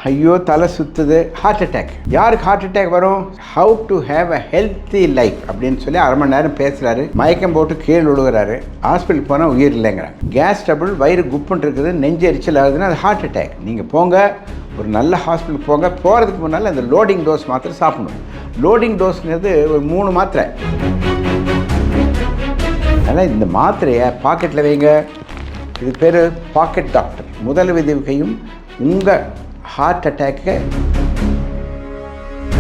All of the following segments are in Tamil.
ஐயோ தலை சுற்றுது, ஹார்ட் அட்டாக். யாருக்கு ஹார்ட் அட்டாக் வரும்? How to have a healthy life அப்படின்னு சொல்லி அரை மணி நேரம் பேசுகிறாரு, மயக்கம் போட்டு கீழே விழுகிறாரு, ஹாஸ்பிட்டல் போனால் உயிர் இல்லைங்கிறாங்க. கேஸ் ட்ரபிள், வயிறு குப்புன்னு இருக்குது, நெஞ்சு எரிச்சல் ஆகுதுன்னா அது ஹார்ட் அட்டாக். நீங்கள் போங்க, ஒரு நல்ல ஹாஸ்பிட்டல் போங்க. போகிறதுக்கு முன்னால் அந்த லோடிங் டோஸ் மாத்திரை சாப்பிடணும். லோடிங் டோஸ்ங்கிறது ஒரு 3 மாத்திரை. அதனால் இந்த மாத்திரையை பாக்கெட்டில் வைங்க. இது பேர் பாக்கெட் டாக்டர். முதல் விதிவுகையும் உங்கள் ஹார்ட் அட்டாக்கு.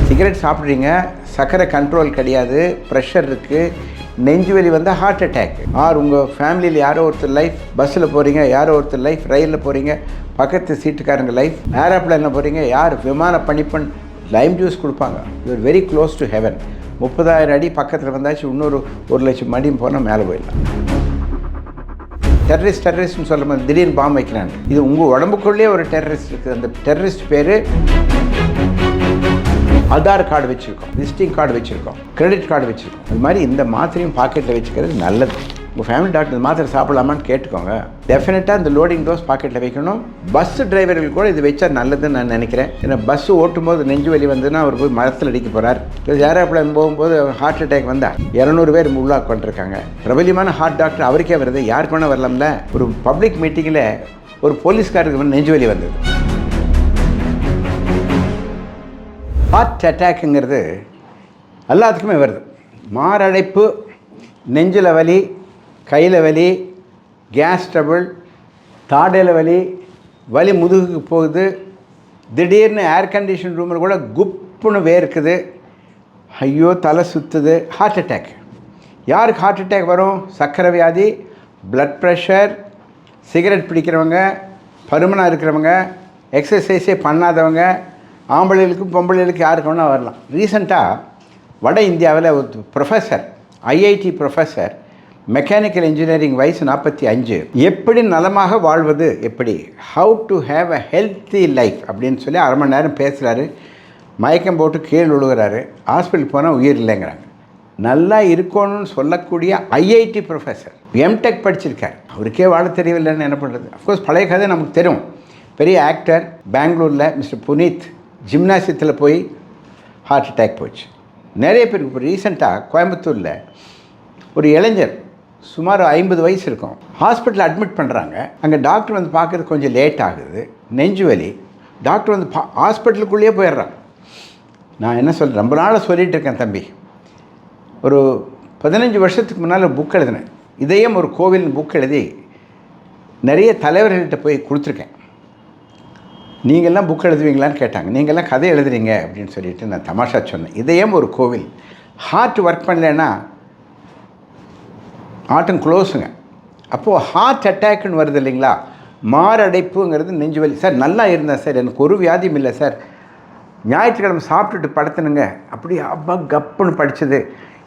சிகரெட் சாப்பிட்றீங்க, சர்க்கரை கண்ட்ரோல் கிடையாது, ப்ரெஷர் இருக்குது, நெஞ்சு வலி வந்தால் ஹார்ட் அட்டாக். ஆர் உங்கள் ஃபேமிலியில் யாரோ ஒருத்தர் லைஃப், பஸ்ஸில் போகிறீங்க, யாரோ ஒருத்தர் லைஃப், ரயிலில் போகிறீங்க, பக்கத்து சீட்டுக்காரங்க லைஃப், ஏரோப்ளேனில் போகிறீங்க, யார் விமான பணிப்பெண் லைம் ஜூஸ் கொடுப்பாங்க. You're very close to heaven. 30,000 அடி பக்கத்தில் வந்தாச்சு, இன்னொரு 1,00,000 அடி போனால் மேலே போயிடலாம். டெரரிஸ்ட்னு சொல்லும் போது திடீர்னு பாம்பு வைக்கிறாங்க. இது உங்கள் உடம்புக்குள்ளேயே ஒரு டெரரிஸ்ட் இருக்குது. அந்த டெரரிஸ்ட் பேர் ஆதார் கார்டு வச்சுருக்கோம், விசிட்டிங் கார்டு வச்சுருக்கோம், கிரெடிட் கார்டு வச்சுருக்கோம். அது மாதிரி இந்த மாத்திரையும் பாக்கெட்டில் வச்சுக்கிறது நல்லது. உங்கள் ஃபேமிலி டாக்டர் மாத்திரை சாப்பிடலாமான்னு கேட்டுக்கோங்க. டெஃபினட்டாக இந்த லோடிங் டோஸ் பாக்கெட்டில் வைக்கணும். பஸ்ஸு டிரைவர்கள் கூட இது வச்சா நல்லதுன்னு நான் நினைக்கிறேன். ஏன்னா பஸ்ஸு ஓட்டும்போது நெஞ்சு வலி வந்துன்னா அவர் போய் மரத்தில் அடிக்க போகிறார். ஏரோப்ளேன் போகும்போது ஹார்ட் அட்டாக் வந்தால் 200 பேர் உள்ளாக கொண்டிருக்காங்க. பிரபலியமான ஹார்ட் டாக்டர் அவருக்கே வருது, யாருக்கு வேணால் வரலாம்ல. ஒரு பப்ளிக் மீட்டிங்கில் ஒரு போலீஸ்காரருக்கு வந்து நெஞ்சு வலி வந்தது. ஹார்ட் அட்டாக்குங்கிறது எல்லாத்துக்குமே வருது. மாரடைப்பு, நெஞ்சில் வலி, கையில் வலி, கேஸ் ட்ரபிள், தாடையில் வலி, வலி முதுகுக்கு போகுது, திடீர்னு ஏர் கண்டிஷன் ரூமில் கூட குப்புன்னு வேர்க்குது, ஐயோ தலை சுற்றுது, ஹார்ட் அட்டாக். யாருக்கு ஹார்ட் அட்டாக் வரும்? சர்க்கரை வியாதி, ப்ளட் ப்ரெஷர், சிகரெட் பிடிக்கிறவங்க, பருமனாக இருக்கிறவங்க, எக்ஸசைஸே பண்ணாதவங்க, ஆம்பளைகளுக்கும் பொம்பளைகளுக்கு யாருக்கு வேணால் வரலாம். ரீசெண்டாக வட இந்தியாவில் ஒரு professor, IIT professor, mechanical engineering, வயசு 45, எப்படி நலமாக வாழ்வது, எப்படி how to have a healthy life அப்படின்னு சொல்லி அரை மணி நேரம் பேசுகிறாரு, மயக்கம் போட்டு கீழே விழுகிறாரு, ஹாஸ்பிட்டல் போனால் உயிர் இல்லைங்கிறாங்க. நல்லா இருக்கணும்னு சொல்லக்கூடிய ஐஐடி ப்ரொஃபஸர், எம்டெக் படிச்சிருக்கார், அவருக்கே வாழ தெரியவில்லைன்னு என்ன பண்ணுறது? அஃப்கோர்ஸ் பழைய கதை நமக்கு தெரியும். பெரிய ஆக்டர், பெங்களூரில் மிஸ்டர் புனீத் ஜிம்னாசியத்தில் போய் ஹார்ட் அட்டாக் போச்சு. நிறைய பேருக்கு. இப்போ ரீசெண்டாக கோயம்புத்தூரில் ஒரு இளைஞர், சுமார் 50 வயசு இருக்கும், ஹாஸ்பிட்டலில் அட்மிட் பண்ணுறாங்க. அங்கே டாக்டர் வந்து பார்க்குறது கொஞ்சம் லேட் ஆகுது, நெஞ்சு வலி. டாக்டர் வந்து ஹாஸ்பிட்டலுக்குள்ளேயே போயிடுறான். நான் என்ன சொல்கிறேன், ரொம்ப நாளாக சொல்லிகிட்டு இருக்கேன் தம்பி. ஒரு 15 வருஷத்துக்கு முன்னால் புக் எழுதினேன், இதயம் ஒரு கோவில்னு புக் எழுதி நிறைய தலைவர்கள்கிட்ட போய் கொடுத்துருக்கேன். நீங்கள்லாம் புக் எழுதுவீங்களான்னு கேட்டாங்க. நீங்கள்லாம் கதை எழுதுறீங்க அப்படின்னு சொல்லிட்டு நான் தமாஷா சொன்னேன். இதயம் ஒரு கோவில். ஹார்ட் ஒர்க் பண்ணலைன்னா ஆட்டம் க்ளோஸுங்க. அப்போது ஹார்ட் அட்டாக்குன்னு வருது இல்லைங்களா, மாரடைப்புங்கிறது நெஞ்சு வலி. சார் நல்லா இருந்தேன் சார், எனக்கு ஒரு வியாதியும் இல்லை சார், ஞாயிற்றுக்கிழமை சாப்பிட்டுட்டு படுத்தணுங்க, அப்படி அப்பா கப்புன்னு படித்தது,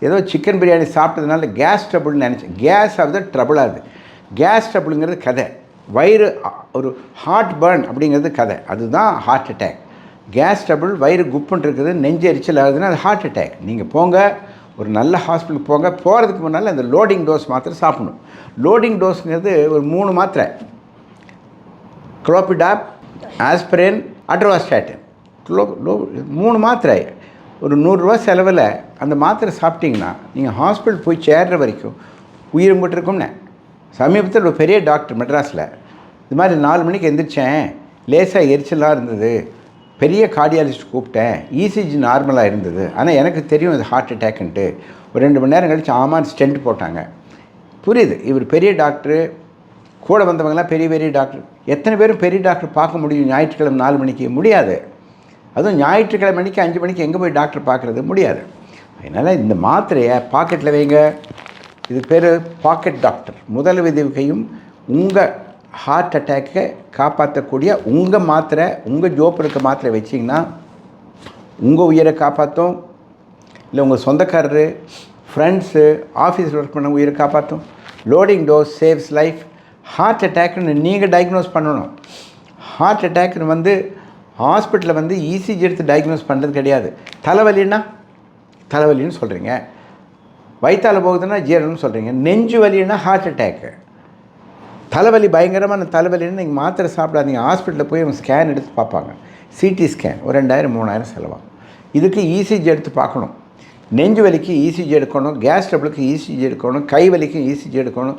ஏதோ சிக்கன் பிரியாணி சாப்பிட்டதுனால கேஸ் ட்ரபுள்னு நினச்சேன். கேஸ் ஆகுது, ட்ரபுள் ஆகுது. கேஸ் ட்ரபுளுங்கிறது கதை, வயிறு ஒரு ஹார்ட் பர்ன் அப்படிங்கிறது கதை, அதுதான் ஹார்ட் அட்டாக். கேஸ் ட்ரபுள், வயிறு குப்புன்னு இருக்குது, நெஞ்சு எரிச்சல் ஆகுதுன்னா அது ஹார்ட் அட்டாக். நீங்கள் போங்க, ஒரு நல்ல ஹாஸ்பிட்டலுக்கு போங்க. போகிறதுக்கு முன்னால் அந்த லோடிங் டோஸ் மாத்திரை சாப்பிடணும். லோடிங் டோஸ்ங்கிறது ஒரு 3 மாத்திரை. குளோபிடாப், ஆஸ்பிரின், அட்ரோவாஸ்டாட்டின். 3 மாத்திரை. ஒரு 100 ரூபா செலவில் அந்த மாத்திரை சாப்பிட்டிங்கன்னா நீங்கள் ஹாஸ்பிட்டல் போய் சேர்ற வரைக்கும் உயிரும் போட்டிருக்கும்னே. சமீபத்தில் ஒரு பெரிய டாக்டர் மெட்ராஸில் இது மாதிரி 4 மணிக்கு எந்திரிச்சேன், லேசாக எரிச்சலாக இருந்தது, பெரிய கார்டியாலஜிஸ்ட் கூப்பிட்டேன், இசிஜி நார்மலாக இருந்தது, ஆனால் எனக்கு தெரியும் இது ஹார்ட் அட்டாக்குன்ட்டு. ஒரு 2 மணி நேரம் கழித்து ஆமான்னு ஸ்டென்ட் போட்டாங்க. புரியுது, இவர் பெரிய டாக்டரு, கூட வந்தவங்களாம் பெரிய பெரிய டாக்டர். எத்தனை பேரும் பெரிய டாக்டர் பார்க்க முடியும் ஞாயிற்றுக்கிழமை 4 மணிக்கு? முடியாது. அதுவும் ஞாயிற்றுக்கிழமை மணிக்கு 5 மணிக்கு எங்கே போய் டாக்டர் பார்க்குறது? முடியாது. அதனால் இந்த மாத்திரையை பாக்கெட்டில் வைங்க. இது பேர் பாக்கெட் டாக்டர். முதல் விதிவுகையும் உங்கள் ஹார்ட் அட்டாக்கை காப்பாற்றக்கூடிய உங்கள் மாத்திரை, உங்கள் ஜோப்பு இருக்க மாத்திரை வச்சிங்கன்னா உங்கள் உயிரை காப்பாற்றும், இல்லை உங்கள் சொந்தக்காரரு, ஃப்ரெண்ட்ஸு, ஆஃபீஸில் ஒர்க் பண்ண உயிரை காப்பாற்றும். Loading dose saves life. Heart அட்டாக்னு நீங்கள் டயக்னோஸ் பண்ணணும். ஹார்ட் அட்டாக்னு வந்து ஹாஸ்பிட்டலில் வந்து இசிஜி எடுத்து டயக்னோஸ் பண்ணுறது கிடையாது. தலைவலின்னு சொல்கிறீங்க, வயிற்றால் போகுதுன்னா ஜீரணம்னு சொல்கிறீங்க, நெஞ்சு வலின்னா ஹார்ட் அட்டாக்கு. தலைவலி பயங்கரமான தலைவலின்னு நீங்கள் மாத்திரை சாப்பிடாதீங்க. ஹாஸ்பிட்டலில் போய் அவங்க ஸ்கேன் எடுத்து பார்ப்பாங்க. சிடி ஸ்கேன் ஒரு 2000 3000 செலவாகும். இதுக்கு இசிஜி எடுத்து பார்க்கணும். நெஞ்சு வலிக்கு இசிஜி எடுக்கணும், கேஸ் ட்ரபிளுக்கு இசிஜி எடுக்கணும், கை வலிக்கும் இசிஜி எடுக்கணும்.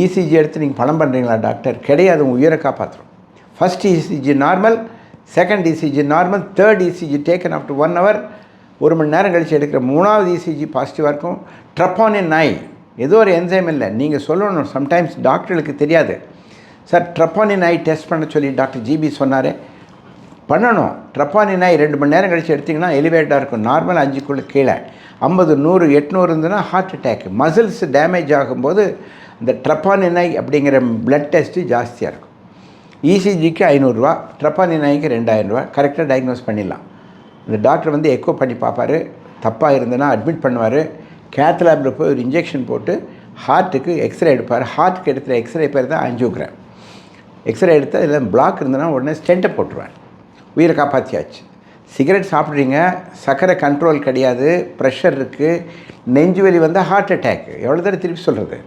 இசிஜி எடுத்து நீங்கள் பணம் பண்ணுறீங்களா டாக்டர்? கிடையாது, உயிரை காப்பாற்றுறோம். First ECG normal, second ECG normal, third ECG taken after 1 hour, 1 மணி நேரம் கழித்து எடுக்கிற 3வது இசிஜி பாசிட்டிவாக இருக்கும். ட்ரப்பானின் நாய் ஏதோ ஒரு என்சைம் இல்லை, நீங்கள் சொல்லணும். சம்டைம்ஸ் டாக்டர்களுக்கு தெரியாது. சார் ட்ரப்பானின் நாய் டெஸ்ட் பண்ண சொல்லி டாக்டர் ஜிபி சொன்னார், பண்ணணும். ட்ரப்பானின் நாய் 2 மணி நேரம் கழித்து எடுத்திங்கன்னா எலிவேட்டாக இருக்கும். நார்மல் 5க்குள்ளே கீழே 50 100 800 இருந்ததுன்னா ஹார்ட் அட்டாக். மசில்ஸ் டேமேஜ் ஆகும்போது இந்த ட்ரப்பானின் நாய் அப்படிங்கிற பிளட் டெஸ்ட்டு ஜாஸ்தியாக இருக்கும். இசிஜிக்கு 500 ரூபா, ட்ரப்பானின் நாய்க்கு 2000 ரூபா. கரெக்டாக டயக்னோஸ் பண்ணிடலாம். இந்த டாக்டர் வந்து எக்கோ பண்ணி பார்ப்பார், தப்பாக இருந்ததுன்னா அட்மிட் பண்ணுவார். கேத்லாபில் போய் ஒரு இன்ஜெக்ஷன் போட்டு ஹார்ட்டுக்கு எக்ஸ்ரே எடுப்பார். ஹார்ட்டுக்கு எடுத்துகிற எக்ஸ்ரே பேர் தான் ஆஞ்சியோகிராம். எக்ஸ்ரே எடுத்து இதில் பிளாக் இருந்ததுன்னா உடனே ஸ்டென்ட்டை போட்டுருவார். உயிரை காப்பாற்றியாச்சு. சிகரெட் சாப்பிட்றீங்க, சர்க்கரை கண்ட்ரோல் கிடையாது, ப்ரெஷர் இருக்குது, நெஞ்சு வலி வந்தால் ஹார்ட் அட்டாக். எவ்வளோ தடவை திருப்பி சொல்கிறது?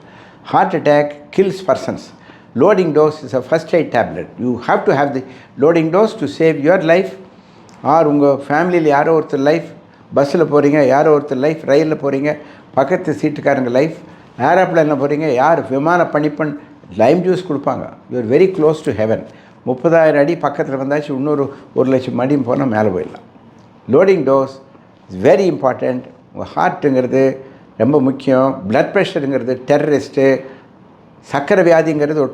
Heart attack kills persons. Loading dose is a first aid tablet. You have to have the loading dose to save your life or உங்கள் ஃபேமிலியில் யாரோ ஒருத்தர் லைஃப். பஸ்ஸில் போகிறீங்க, யாரோ ஒருத்தர் லைஃப். ரயிலில் போகிறீங்க, பக்கத்து சீட்டுக்காரங்க லைஃப். ஏரோப்ளேனில் போகிறீங்க, யார் விமான பணிப்பெண் லைம் ஜூஸ் கொடுப்பாங்க. You're very close to heaven. 30,000 அடி பக்கத்தில் வந்தாச்சு, இன்னொரு 1,00,000 அடியும் போனால் மேலே போயிடலாம். Loading dose is very important. உங்கள் ஹார்ட்டுங்கிறது ரொம்ப முக்கியம். ப்ளட் ப்ரெஷருங்கிறது டெரரிஸ்ட்டு. சக்கரை வியாதிங்கிறது ஒரு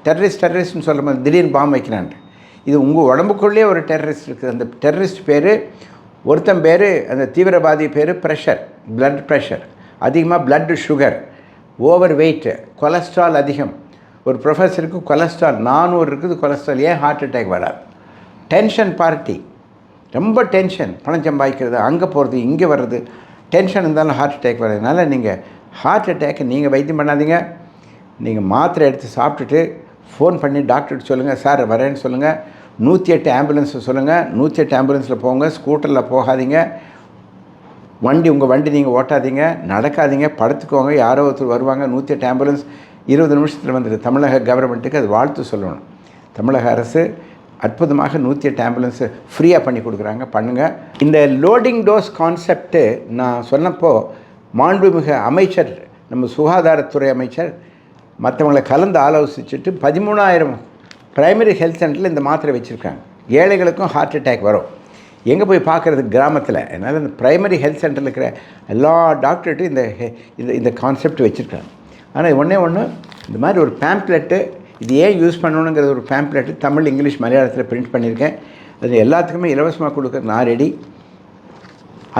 டெரரிஸ்ட்னு சொல்லும்போது திடீர்னு பாம்பு வைக்கிறான்ட்டு. இது உங்கள் உடம்புக்குள்ளேயே ஒரு டெரரிஸ்ட் இருக்குது. அந்த டெரரிஸ்ட் பேர் ஒருத்தன் பேர், அந்த தீவிரவாதி பேர் ப்ரெஷர், ப்ளட் ப்ரெஷர் அதிகமாக, blood sugar, over weight, cholesterol அதிகம். ஒரு ப்ரொஃபஸருக்கு கொலஸ்ட்ரால் 400 இருக்குது கொலஸ்ட்ரால். ஏன் ஹார்ட் அட்டாக் வராது? டென்ஷன் பார்ட்டி, ரொம்ப டென்ஷன், பணம் சம்பாதிக்கிறது, அங்கே போகிறது இங்கே வர்றது, டென்ஷன் இருந்தாலும் ஹார்ட் அட்டாக் வர்றதுனால நீங்கள் ஹார்ட் அட்டாக்கை நீங்கள் வைத்தியம் பண்ணாதீங்க. நீங்கள் மாத்திரை எடுத்து சாப்பிட்டுட்டு ஃபோன் பண்ணி டாக்டர்கிட்ட சொல்லுங்கள், சார் வரேன்னு சொல்லுங்கள். 108 ஆம்புலன்ஸை சொல்லுங்கள். 108 ஆம்புலன்ஸில் போங்க. ஸ்கூட்டரில் போகாதீங்க. உங்கள் வண்டி நீங்கள் ஓட்டாதீங்க, நடக்காதீங்க, படுத்துக்கோங்க. யாரோ ஒருத்தர் வருவாங்க. 108 ஆம்புலன்ஸ் 20 நிமிஷத்தில் வந்துடுது. தமிழக கவர்மெண்ட்டுக்கு அது வாழ்த்து சொல்லணும். தமிழக அரசு அற்புதமாக 108 ஆம்புலன்ஸு ஃப்ரீயாக பண்ணி கொடுக்குறாங்க. பண்ணுங்கள். இந்த லோடிங் டோஸ் கான்செப்ட்டு நான் சொன்னப்போ மாண்புமிகு அமைச்சர், நம்ம சுகாதாரத்துறை அமைச்சர் மற்றவங்களை கலந்து ஆலோசிச்சுட்டு 13,000 பிரைமரி ஹெல்த் சென்டரில் இந்த மாத்திரை வச்சுருக்காங்க. ஏழைகளுக்கும் ஹார்ட் அட்டாக் வரும். எங்கே போய் பார்க்குறது? கிராமத்தில். அதனால் இந்த பிரைமரி ஹெல்த் சென்டரில் இருக்கிற எல்லா டாக்டர்கிட்டும் இந்த கான்செப்ட் வச்சுருக்காங்க. ஆனால் ஒன்று இந்த மாதிரி ஒரு பேம்ப்ளெட்டு, இது ஏன் யூஸ் பண்ணணுங்கிறது ஒரு பேம்ப்ளெட்டு தமிழ், இங்கிலீஷ், மலையாளத்தில் பிரிண்ட் பண்ணியிருக்கேன். அது எல்லாத்துக்குமே இலவசமாக கொடுக்குற நான் ரெடி.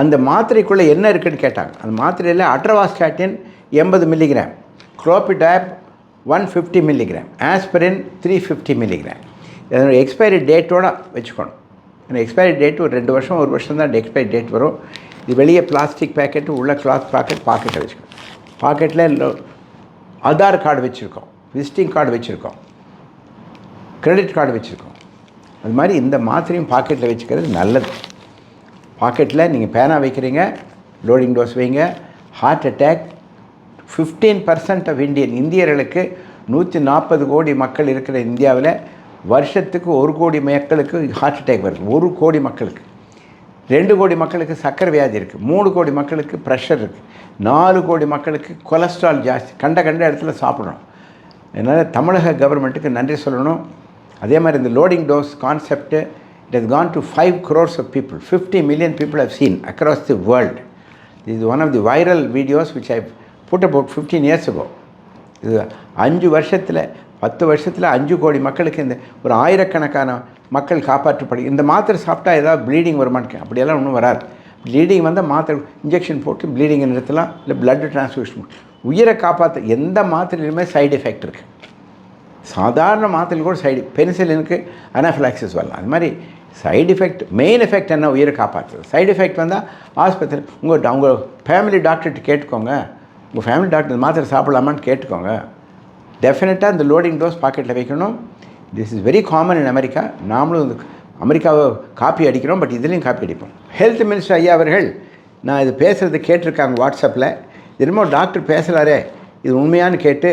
அந்த மாத்திரைக்குள்ளே என்ன இருக்குதுன்னு கேட்டாங்க. அந்த மாத்திரையில் அட்ரவாஸ்டாட்டின் 80 milligram, Clopitab 150 milligram, aspirin 350 milligram. இதனோட எக்ஸ்பைரி டேட்டோடு வச்சுக்கணும். ஏன்னா எக்ஸ்பைரி டேட் ஒரு 2 வருஷம் 1 வருஷம் தான் எக்ஸ்பைரி டேட் வரும். இது வெளியே பிளாஸ்டிக் பேக்கெட்டு, உள்ள கிளாத் பாக்கெட்டை வச்சுக்கணும். பாக்கெட்டில் ஆதார் கார்டு வச்சுருக்கோம், விசிட்டிங் கார்டு வச்சுருக்கோம், கிரெடிட் கார்டு வச்சுருக்கோம். அது மாதிரி இந்த மாத்திரையும் பாக்கெட்டில் வச்சுக்கிறது நல்லது. பாக்கெட்டில் நீங்கள் பேனா வைக்கிறீங்க, லோடிங் டோஸ் வைங்க. ஹார்ட் அட்டாக் 15% ஆஃப் இந்தியர்களுக்கு 140 கோடி மக்கள் இருக்கிற இந்தியாவில் வருஷத்துக்கு 1 கோடி மக்களுக்கு ஹார்ட் அட்டாக் வருது. 1 கோடி மக்களுக்கு. 2 கோடி மக்களுக்கு சக்கரை வியாதி இருக்குது. 3 கோடி மக்களுக்கு ப்ரெஷர் இருக்குது. 4 கோடி மக்களுக்கு கொலஸ்ட்ரால் ஜாஸ்தி. கண்ட இடத்துல சாப்பிடணும். அதனால் தமிழக கவர்மெண்ட்டுக்கு நன்றி சொல்லணும். அதே மாதிரி இந்த loading dose concept, it has gone to 5 crores of people. 50 million people have seen across the world. This is one of the viral videos which I put about 15 years ago. இது 5 வருஷத்தில் 10 வருஷத்தில் 5 கோடி மக்களுக்கு இந்த ஒரு ஆயிரக்கணக்கான மக்கள் காப்பாற்றப்படும். இந்த மாத்திரை சாப்பிட்டா ஏதாவது ப்ளீடிங் வருமானு? அப்படியெல்லாம் ஒன்றும் வராது. ப்ளீடிங் வந்தால் மாத்திரை இன்ஜெக்ஷன் போட்டு ப்ளீடிங்கை நிறுத்தலாம், இல்லை பிளட் டிரான்ஸ்ஃபியூஷன். உயிரை காப்பாற்ற எந்த மாத்திரையிலுமே சைடு எஃபெக்ட் இருக்குது. சாதாரண மாத்திரையில் கூட பெனிசிலினுக்கு அனாஃபிலாக்சிஸ் வரலாம். அது மாதிரி சைடு எஃபெக்ட், மெயின் எஃபெக்ட் என்ன? உயிரை காப்பாற்றுறது. சைடு எஃபெக்ட் வந்தால் ஆஸ்பத்திரி உங்கள் ஃபேமிலி டாக்டர்கிட்ட கேட்டுக்கோங்க. உங்கள் ஃபேமிலி டாக்டர் மாத்திரை சாப்பிடலாமான்னு கேட்டுக்கோங்க. டெஃபினட்டாக இந்த லோடிங் டோஸ் பாக்கெட்டில் வைக்கணும். This is very common in America. நாமளும் இந்த அமெரிக்காவை காப்பி அடிக்கிறோம், பட் இதுலேயும் காப்பி அடிப்போம். ஹெல்த் மினிஸ்டர் ஐயா அவர்கள் நான் இது பேசுகிறது கேட்டிருக்காங்க வாட்ஸ்அப்பில். என்னமோ டாக்டர் பேசுகிறாரே, இது உண்மையானு கேட்டு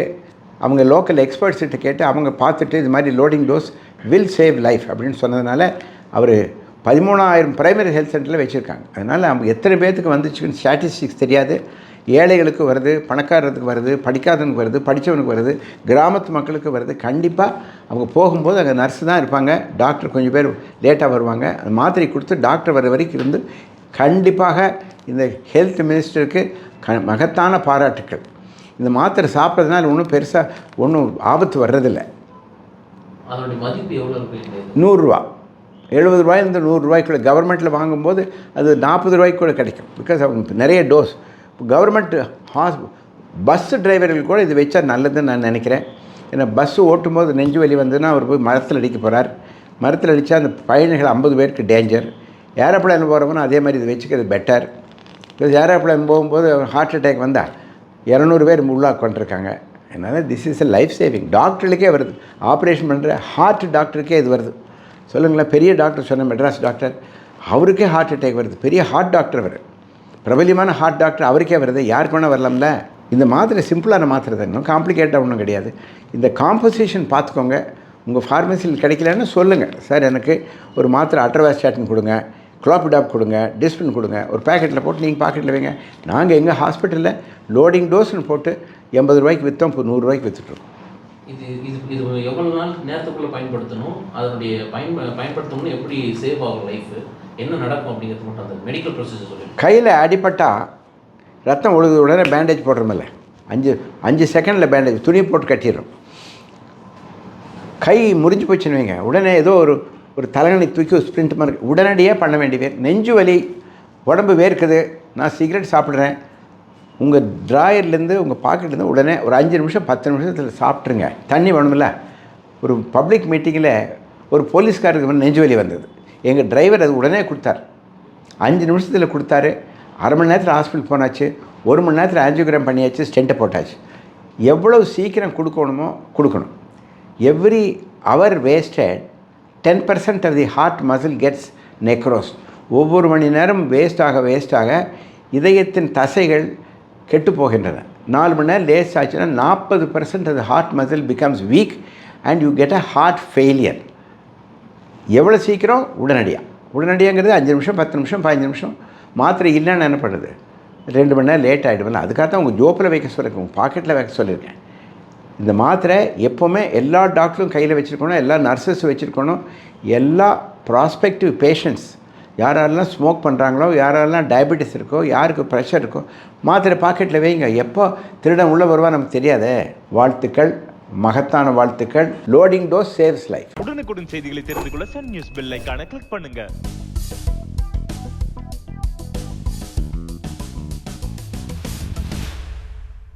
அவங்க லோக்கல் எக்ஸ்பர்ட்ஸ்கிட்ட கேட்டு அவங்க பார்த்துட்டு இது மாதிரி loading dose will save life அப்படின்னு சொன்னதுனால அவர் 13,000 பிரைமரி ஹெல்த் சென்டரில் வச்சுருக்காங்க. அதனால் அவங்க எத்தனை பேர்த்துக்கு வந்துச்சுன்னு ஸ்டாட்டிஸ்டிக்ஸ் தெரியாது. ஏழைகளுக்கு வருது, பணக்காரருக்கு வருது, படிக்காதவனுக்கு வருது, படித்தவனுக்கு வருது, கிராமத்து மக்களுக்கு வருது. கண்டிப்பாக அவங்க போகும்போது அங்கே நர்ஸு தான் இருப்பாங்க, டாக்டர் கொஞ்சம் பேர் லேட்டாக வருவாங்க. அந்த மாத்திரை கொடுத்து டாக்டர் வர வரைக்கும் இருந்து கண்டிப்பாக இந்த ஹெல்த் மினிஸ்டருக்கு மகத்தான பாராட்டுக்கள். இந்த மாத்திரை சாப்பிட்றதுனால ஒன்றும் பெருசாக ஒன்றும் ஆபத்து வர்றதில்லை. அதனுடைய மதிப்பு எவ்வளோ இருக்கு? 100 ரூபா, 70 ரூபாயிலிருந்து 100 ரூபாய்க்குள்ள. கவர்மெண்ட்டில் வாங்கும்போது அது 40 ரூபாய்க்கு கூட கிடைக்கும். பிகாஸ் அவங்க நிறைய டோஸ். இப்போ கவர்மெண்ட் பஸ்ஸு டிரைவர்கள் கூட இது வச்சா நல்லதுன்னு நான் நினைக்கிறேன். ஏன்னா பஸ்ஸு ஓட்டும்போது நெஞ்சு வலி வந்ததுன்னா அவர் போய் மரத்தில் அடிக்க போகிறார். மரத்தில் அடித்தா அந்த பயணிகள் 50 பேருக்கு டேஞ்சர். ஏரோப்ளைன் போகிறவனும் அதே மாதிரி இது வச்சுக்கிறது பெட்டர். பிகாஸ் ஏரோப்ளைன் போகும்போது ஹார்ட் அட்டாக் வந்தால் 200 பேர் உள்ளாக கொண்டிருக்காங்க. அதனால் this is a life saving. டாக்டர்களுக்கே வருது, ஆப்ரேஷன் பண்ணுற ஹார்ட் டாக்டருக்கே இது வருது. சொல்லுங்களேன், பெரிய டாக்டர் சொன்ன மெட்ராஸ் டாக்டர், அவருக்கே ஹார்ட் அட்டாக் வருது. பெரிய ஹார்ட் டாக்டர் அவர், பிரபலியமான ஹார்ட் டாக்டர், அவருக்கே வருது. யாருக்கு வேணால் வரலாம்ல. இந்த மாத்திரை சிம்பிளான மாத்திரை தான், இன்னும் காம்ப்ளிகேட்டாக ஒன்றும் கிடையாது. இந்த காம்போசிஷன் பார்த்துக்கோங்க. உங்கள் ஃபார்மசியில் கிடைக்கலன்னு சொல்லுங்கள், சார் எனக்கு ஒரு மாத்திரை அட்ரவாஸ்டாட்டின் கொடுங்க, குளோபிடாப் கொடுங்க, டிஸ்பின் கொடுங்க, ஒரு பேக்கெட்டில் போட்டு நீங்கள் பாக்கெட்டில் வைங்க. நாங்கள் எங்கள் ஹாஸ்பிட்டலில் லோடிங் டோஸ்னு போட்டு 80 ரூபாய்க்கு விற்றோம், இப்போ 100 ரூபாய்க்கு விற்றுட்ருக்கோம். இது இது இது எவ்வளோ நாள் நேரத்துக்குள்ளே பயன்படுத்தணும், அதனுடைய பயன்படுத்தணும்னு எப்படி சேவ் ஆகும் லைஃபு, என்ன நடக்கும் அப்படிங்கிறது மட்டும் அந்த மெடிக்கல் ப்ரொசீஜர் சொல்லுங்கள். கையில் அடிபட்டால் ரத்தம் ஒழுகுது, உடனே பேண்டேஜ் போடுறோமில்ல, 5 செகண்டில் பேண்டேஜ் துணி போட்டு கட்டிடுறோம். கை முறிஞ்சு போச்சுன்னு வைங்க, உடனே ஏதோ ஒரு தலைவணி தூக்கி ஒரு ஸ்ப்ரிண்ட் மாதிரி உடனடியாக பண்ண வேண்டிய. நெஞ்சு வலி, உடம்பு வேர்க்குது, நான் சிகரெட் சாப்பிட்றேன், உங்கள் ட்ராயர்லேருந்து உங்கள் பாக்கெட்லேருந்து உடனே ஒரு 5 நிமிஷம் 10 நிமிஷத்தில் சாப்பிட்ருங்க. தண்ணி வேணுமில்ல. ஒரு பப்ளிக் மீட்டிங்கில் ஒரு போலீஸ்காரருக்கு வந்து நெஞ்சு வலி வந்தது. எங்கள் டிரைவர் அது உடனே கொடுத்தார். 5 நிமிஷத்தில் கொடுத்தாரு. அரை மணி நேரத்தில் ஹாஸ்பிட்டல் போனாச்சு, 1 மணி நேரத்தில் ஆஞ்சியோகிராம் பண்ணியாச்சு, ஸ்டெண்ட்டை போட்டாச்சு. எவ்வளவு சீக்கிரம் கொடுக்கணுமோ கொடுக்கணும். Every hour wasted 10% of the heart muscle gets necrose. ஒவ்வொரு மணி நேரம் வேஸ்டாக இதயத்தின் தசைகள் கெட்டு போகின்றன. 4 மணி நேரம் லேஸ் ஆச்சுன்னா 40% of the heart muscle becomes weak and you get a heart failure. எவ்வளோ சீக்கிரம் உடனடியாங்கிறது 5 நிமிஷம் 10 நிமிஷம் 15 நிமிஷம். மாத்திரை இல்லைன்னு என்ன பண்ணுறது, 2 மணி நேரம் லேட் ஆகிடுவில்ல. அதுக்காக தான் உங்கள் ஜோப்பில் வைக்க சொல்லியிருக்கேன், உங்கள் பாக்கெட்டில் வைக்க சொல்லியிருக்கேன். இந்த மாத்திரை எப்போவுமே எல்லா டாக்டரும் கையில் வச்சுருக்கணும், எல்லா நர்சஸும் வச்சுருக்கணும். எல்லா ப்ராஸ்பெக்டிவ் பேஷண்ட்ஸ் யாரெல்லாம் ஸ்மோக் பண்ணுறாங்களோ, யாரெல்லாம் டயபெட்டிஸ் இருக்கோ, யாருக்கு ப்ரெஷர் இருக்கோ, மாத்திரை பாக்கெட்டில் வைங்க. எப்போ திருடன் உள்ளே வருவா நமக்கு தெரியாதே. வாழ்த்துக்கள், மகத்தான வாழ்த்துக்கள். Loading dose saves life. உடனுக்குடன் செய்திகளை தெரிந்து கொள்ள சன் நியூஸ் பெல் ஐகானை கிளிக் பண்ணுங்கள்.